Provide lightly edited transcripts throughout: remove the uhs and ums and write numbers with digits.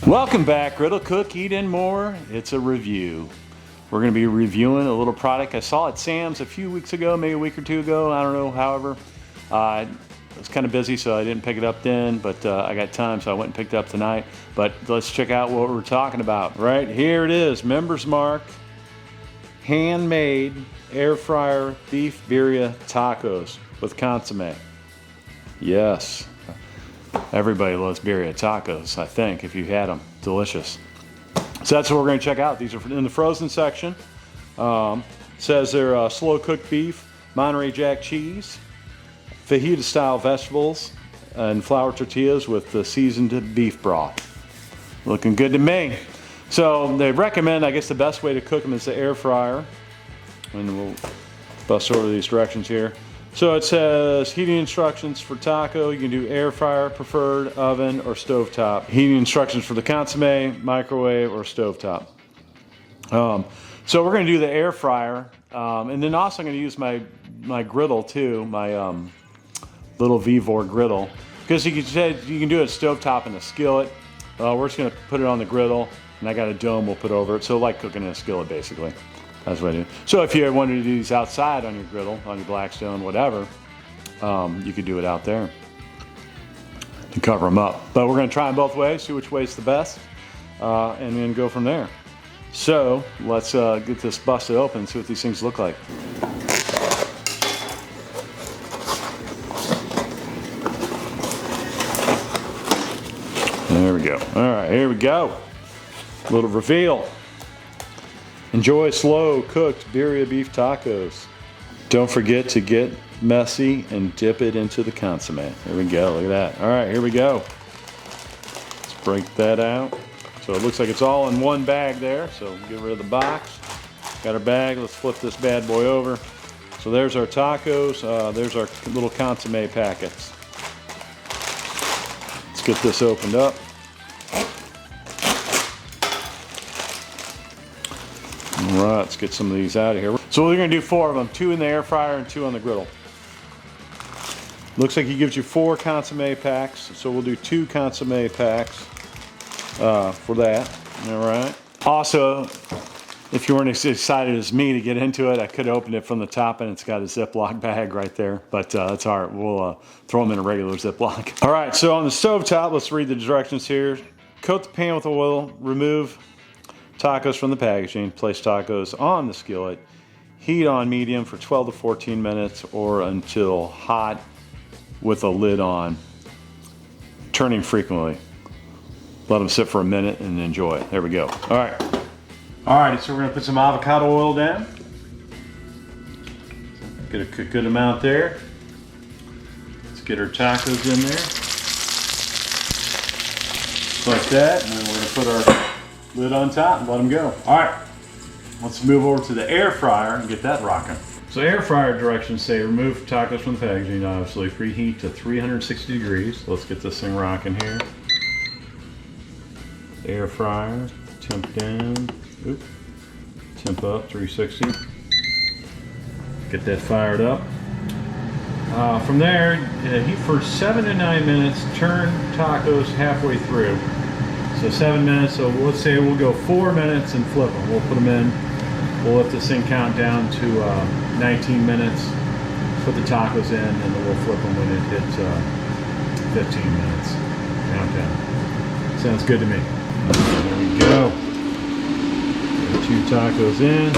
Welcome back, Griddle Cook, Eat and More. It's a review. We're going to be reviewing a little product I saw at Sam's a few weeks ago, maybe a week or two ago. I don't know. However, I was kind of busy, so I didn't pick it up then. But I got time, so I went and picked it up tonight. But let's check out what we're talking about. Right here it is, Members Mark, handmade air fryer beef birria tacos with consommé. Yes. Everybody loves birria tacos, I think, if you've had them. Delicious. So that's what we're going to check out. These are in the frozen section. Says they're slow cooked beef, Monterey Jack cheese, fajita style vegetables, and flour tortillas with the seasoned beef broth. Looking good to me. So they recommend, I guess the best way to cook them is the air fryer. And we'll bust over these directions here. So it says heating instructions for taco. You can do air fryer, preferred, oven, or stovetop. Heating instructions for the consommé, microwave, or stovetop. So we're going to do the air fryer, and then also I'm going to use my griddle too, my little Vivor griddle, because you can do it stovetop in a skillet. We're just going to put it on the griddle, and I got a dome we'll put over it, so like cooking in a skillet basically. That's what I do. So if you wanted to do these outside on your griddle, on your Blackstone, whatever, you could do it out there to cover them up. But we're going to try them both ways, see which way is the best, and then go from there. So let's get this busted open and see what these things look like. There we go. All right, here we go. A little reveal. Enjoy slow cooked birria beef tacos. Don't forget to get messy and dip it into the consommé. There we go, look at that. All right, here we go. Let's break that out. So it looks like it's all in one bag there, so get rid of the box. Got our bag, let's flip this bad boy over. So there's our tacos, there's our little consommé packets. Let's get this opened up. All right, let's get some of these out of here. So we're going to do 4 of them, 2 in the air fryer and 2 on the griddle. Looks like he gives you 4 consommé packs, so we'll do 2 consommé packs for that. All right. Also, if you weren't as excited as me to get into it, I could have opened it from the top, and it's got a Ziploc bag right there, but that's all right. We'll throw them in a regular Ziploc. All right, so on the stove top, let's read the directions here. Coat the pan with oil, remove tacos from the packaging, place tacos on the skillet, heat on medium for 12 to 14 minutes or until hot with a lid on, turning frequently. Let them sit for a minute and enjoy it. There we go. All right. All right, so we're gonna put some avocado oil down. Get a good amount there. Let's get our tacos in there. Like that, and then we're gonna put our lid on top and let them go. All right, let's move over to the air fryer and get that rocking. So air fryer directions say remove tacos from the packaging, obviously preheat to 360 degrees. Let's get this thing rocking here. Air fryer, temp down, temp up, 360. Get that fired up. From there, heat for 7 to 9 minutes, turn tacos halfway through. So 7 minutes, so let's say we'll go 4 minutes and flip them. We'll put them in, we'll let this thing count down to 19 minutes, put the tacos in, and then we'll flip them when it hits 15 minutes. Countdown. Sounds good to me. There we go. Get 2 tacos in.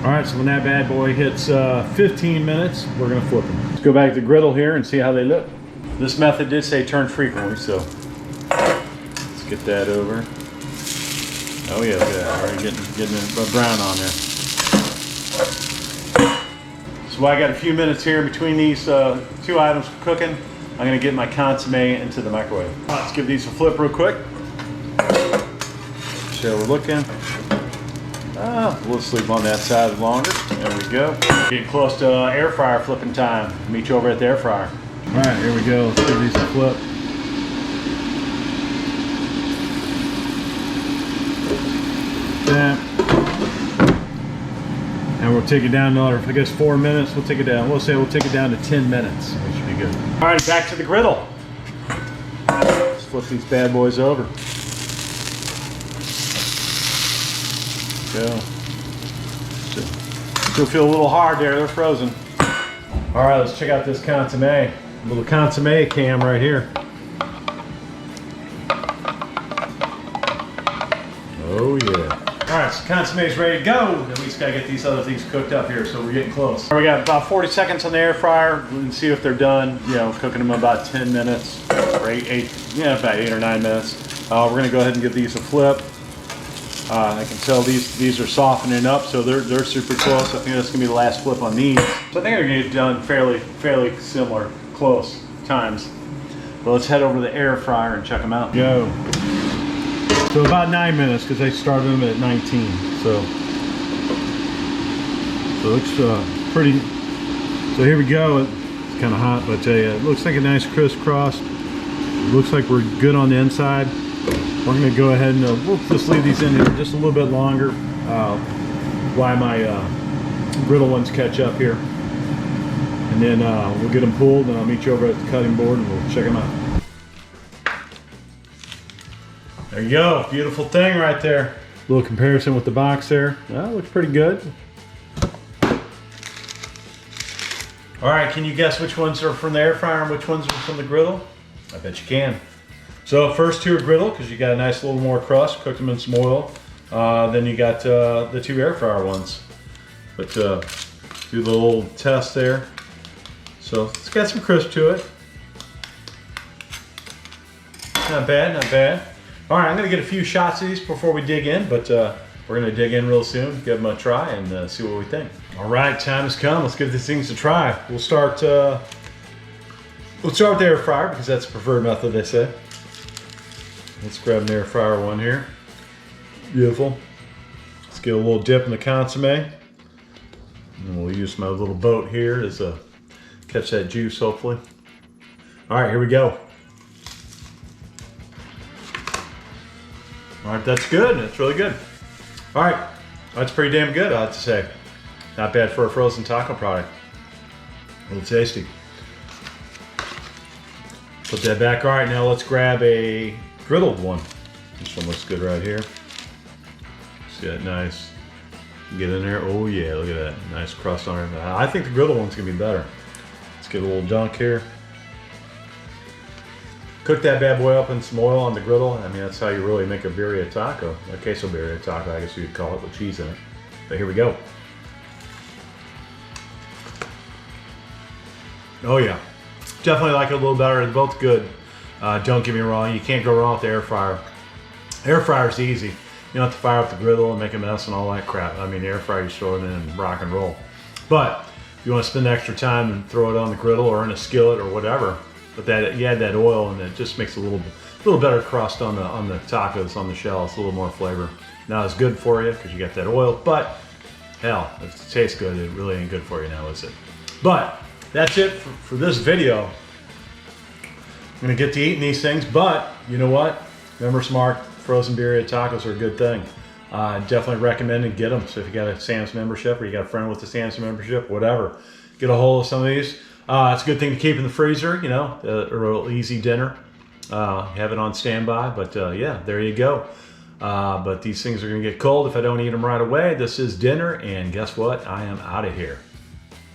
All right, so when that bad boy hits 15 minutes, we're gonna flip them. Let's go back to the griddle here and see how they look. This method did say turn frequently, so let's get that over. Oh yeah, look at that, already getting a brown on there. So I got a few minutes here in between these 2 items cooking. I'm gonna get my consommé into the microwave. Let's give these a flip real quick. So we're looking. We'll sleep on that side longer. There we go. Getting close to air fryer flipping time. Meet you over at the air fryer. All right, here we go. Let's give these a flip. Yeah. And we'll take it down another, I guess 4 minutes. We'll take it down. We'll say we'll take it down to 10 minutes. That should be good. All right, back to the griddle. flip these bad boys over. Go. Still feel a little hard there, they're frozen. All right, let's check out this consommé. A little consommé cam right here. Oh yeah. All right, so consommé's ready to go. Then we just gotta get these other things cooked up here, so we're getting close. All right, we got about 40 seconds on the air fryer. We can see if they're done. You know, cooking them about 10 minutes, or about 8 or 9 minutes. We're gonna go ahead and give these a flip. I can tell these are softening up, so they're super close. I think that's gonna be the last flip on these. So I think they're gonna get done fairly similar, close times. But let's head over to the air fryer and check them out. Go. So about 9 minutes, because I started them at 19. So it looks pretty. So here we go. It's kind of hot, but I tell you, it looks like a nice crisscross. It looks like we're good on the inside. We're going to go ahead and we'll just leave these in here just a little bit longer while my griddle ones catch up here. And then we'll get them pulled, and I'll meet you over at the cutting board and we'll check them out. There you go, beautiful thing right there. A little comparison with the box there. Well, looks pretty good. All right, can you guess which ones are from the air fryer and which ones are from the griddle? I bet you can. So first two are griddle, because you got a nice little more crust, cooked them in some oil. Then you got the two air fryer ones. But do the little test there. So it's got some crisp to it. Not bad, not bad. All right, I'm gonna get a few shots of these before we dig in, but we're gonna dig in real soon, give them a try, and see what we think. All right, time has come. Let's give these things a try. We'll start with the air fryer, because that's the preferred method, they say. Let's grab an air fryer one here. Beautiful. Let's get a little dip in the consommé. And we'll use my little boat here to catch that juice, hopefully. All right, here we go. All right, that's good. That's really good. All right, that's pretty damn good, I have to say. Not bad for a frozen taco product. A little tasty. Put that back. All right, now let's grab a griddled one. This one looks good right here. See that nice, get in there. Oh yeah, look at that, nice crust on it. I think the griddled one's gonna be better. Let's get a little dunk here. Cook that bad boy up in some oil on the griddle. I mean, that's how you really make a birria taco. A queso birria taco, I guess you could call it, with cheese in it. But here we go. Oh yeah, definitely like it a little better. They're both good. Don't get me wrong, you can't go wrong with the air fryer. Air fryer's easy. You don't have to fire up the griddle and make a mess and all that crap. I mean, the air fryer, you throw it in and rock and roll. But if you want to spend extra time and throw it on the griddle or in a skillet or whatever, but that you add that oil and it just makes a little better crust on the tacos, on the shells, a little more flavor. Not as good for you because you got that oil, but hell, if it tastes good, it really ain't good for you now, is it? But that's it for this video. I'm gonna get to eating these things, but you know what? Remember, smart frozen birria tacos are a good thing. Definitely recommend and get them. So if you got a Sam's membership or you got a friend with a Sam's membership, whatever, get a hold of some of these. It's a good thing to keep in the freezer, you know, a real easy dinner. Have it on standby, but yeah, there you go. But these things are gonna get cold if I don't eat them right away. This is dinner, and guess what? I am out of here.